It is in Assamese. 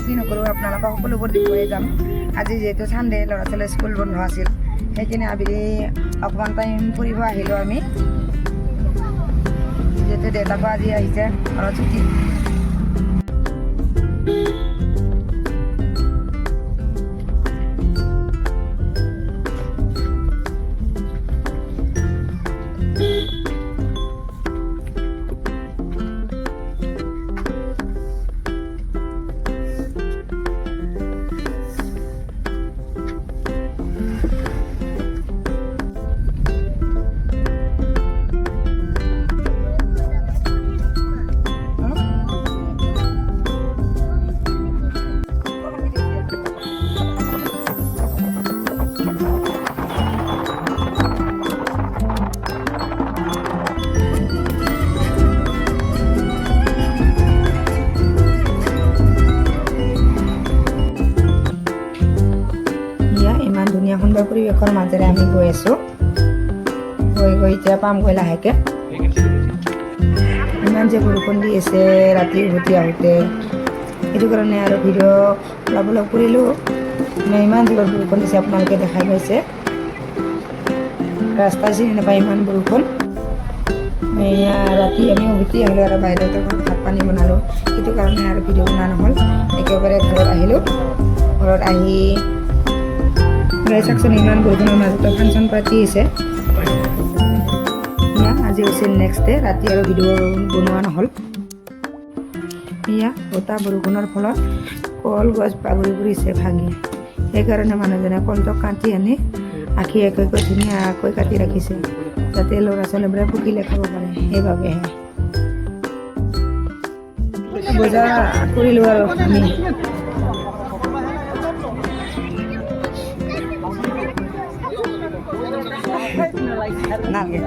কি নকৰোঁ আপোনালোকক সকলোবোৰ দেখুৱাই যাম আজি যিহেতু ছানডে ল'ৰা ছোৱালীৰ স্কুল বন্ধ আছিল সেইকাৰণে আবেলি অকণমান টাইম ফুৰিব আহিলোঁ আমি যিহেতু দেউতাকো আজি আহিছে ঘৰত ছুটি ধুনীয়া সুন্দৰ পৰিৱেশৰ মাজেৰে আমি গৈ আছোঁ গৈ এতিয়া পামগৈ লাহেকৈ ইমান যে বৰষুণ দি আছে ৰাতি উভতি আহোঁতে সেইটো কাৰণে আৰু ভিডিঅ' অলপ অলপ কৰিলোঁ ইমান জোৰত বৰষুণ দিছে আপোনালোকে দেখাই পাইছে ৰাস্তা চিনি নাপায় ইমান বৰষুণ ৰাতি আমি উভতি আহিলোঁ আৰু বাহিৰতে ভাত পানী বনালোঁ সেইটো কাৰণে আৰু ভিডিঅ' বনোৱা নহ'ল একেবাৰে ঘৰত আহিলোঁ ঘৰত আহি চাওকচোন ইমান বৰষুণৰ মাজতো ফাংচন পাতি আছে আজি হৈছে নেক্সট ডে ৰাতি আৰু ভিডিঅ' বনোৱা নহ'ল বতাহ বৰষুণৰ ফলত কলগছ বাগৰি পৰিছে ভাঙি সেইকাৰণে মানুহজনে কলটো কাটি আনি আঁকি একৈ ধুনীয়াকৈ কাটি ৰাখিছে যাতে ল'ৰা ছোৱালীবোৰে পকিলে খাব পাৰে সেইবাবেহে বজাৰ কৰিলোঁ আৰু আমি নালাগে